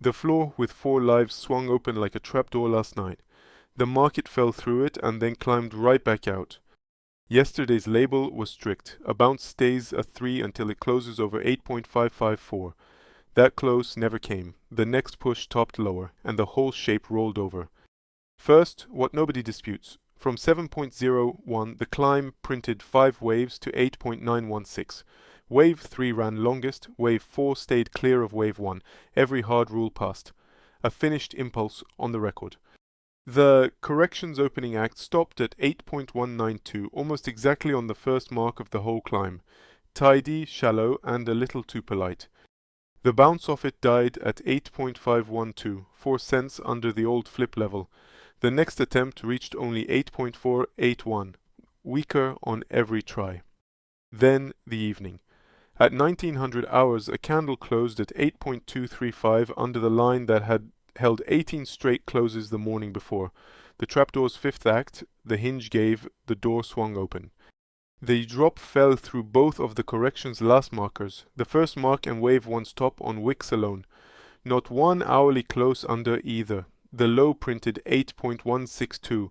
The floor with 4 lives swung open like a trapdoor last night. The market fell through it and then climbed right back out. Yesterday's label was strict. A bounce stays a 3 until it closes over 8.554. That close never came. The next push topped lower, and the whole shape rolled over. First, what nobody disputes. From 7.01, the climb printed 5 waves to 8.916. Wave 3 ran longest, wave 4 stayed clear of wave 1, every hard rule passed. A finished impulse on the record. The corrections opening act stopped at 8.192, almost exactly on the first mark of the whole climb. Tidy, shallow, and a little too polite. The bounce off it died at 8.512, 4 cents under the old flip level. The next attempt reached only 8.481, weaker on every try. Then the evening. At 1900 hours, a candle closed at 8.235 under the line that had held 18 straight closes the morning before. The trapdoor's fifth act, the hinge gave, the door swung open. The drop fell through both of the correction's last markers, the first mark and wave 1's top on wicks alone. Not one hourly close under either. The low printed 8.162.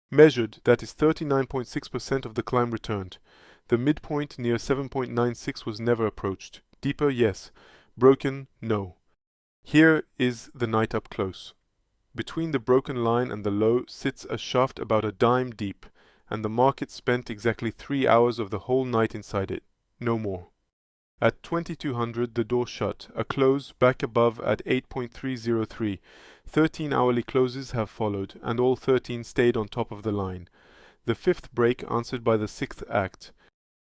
Measured, that is 39.6% of the climb returned. The midpoint near 7.96 was never approached. Deeper, yes. Broken, no. Here is the night up close. Between the broken line and the low sits a shaft about a dime deep, and the market spent exactly 3 hours of the whole night inside it. No more. At 2200 the door shut, a close back above at 8.303. 13 hourly closes have followed, and all 13 stayed on top of the line. The fifth break answered by the sixth act.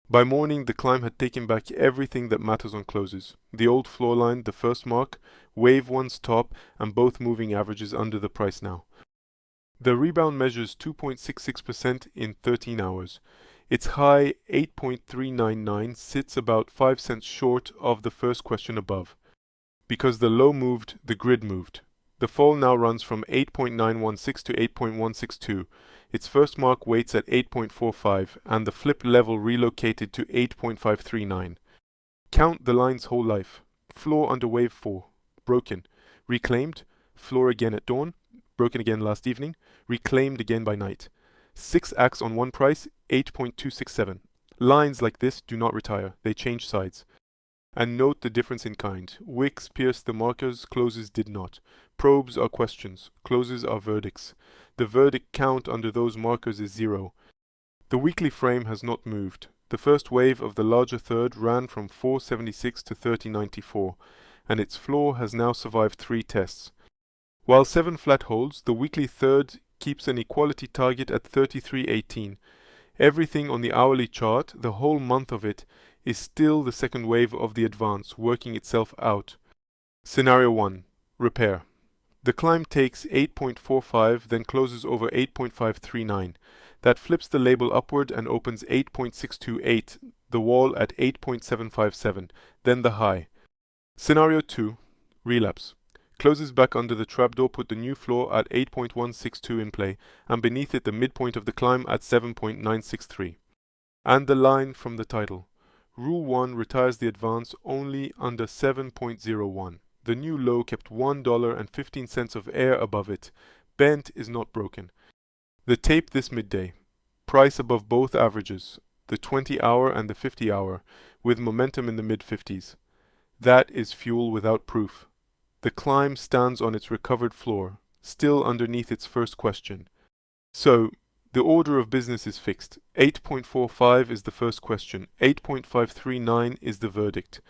By morning the climb had taken back everything that matters on closes. The old floor line, the first mark, wave 1's top, and both moving averages under the price now. The rebound measures 2.66% in 13 hours. Its high, 8.399, sits about 5 cents short of the first question above. Because the low moved, the grid moved. The fall now runs from 8.916 to 8.162. Its first mark waits at 8.45, and the flip level relocated to 8.539. Count the line's whole life. Floor under wave 4. Broken. Reclaimed. Floor again at dawn. Broken again last evening. Reclaimed again by night. 6 acts on one price, 8.267. Lines like this do not retire. They change sides. And note the difference in kind. Wicks pierced the markers, closes did not. Probes are questions, closes are verdicts. The verdict count under those markers is 0. The weekly frame has not moved. The first wave of the larger third ran from 476 to 3094, and its floor has now survived 3 tests. While 7 flat holds, the weekly third keeps an equality target at 3318. Everything on the hourly chart, the whole month of it, is still the second wave of the advance, working itself out. Scenario 1. Repair. The climb takes 8.45, then closes over 8.539. That flips the label upward and opens 8.628, the wall at 8.757, then the high. Scenario 2. Relapse. Closes back under the trapdoor, put the new floor at 8.162 in play, and beneath it the midpoint of the climb at 7.963. And the line from the title. Rule 1 retires the advance only under 7.01. The new low kept $1.15 of air above it. Bent is not broken. The tape this midday. Price above both averages, the 20-hour and the 50-hour, with momentum in the mid-50s. That is fuel without proof. The climb stands on its recovered floor, still underneath its first question. So, the order of business is fixed. 8.45 is the first question. 8.539 is the verdict.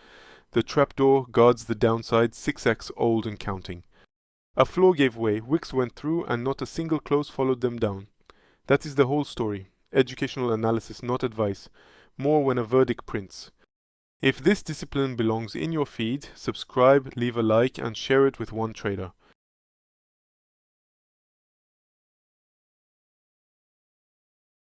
The trapdoor guards the downside, 6x old and counting. A floor gave way, wicks went through, and not a single close followed them down. That is the whole story. Educational analysis, not advice. More when a verdict prints. If this discipline belongs in your feed, subscribe, leave a like, and share it with one trader.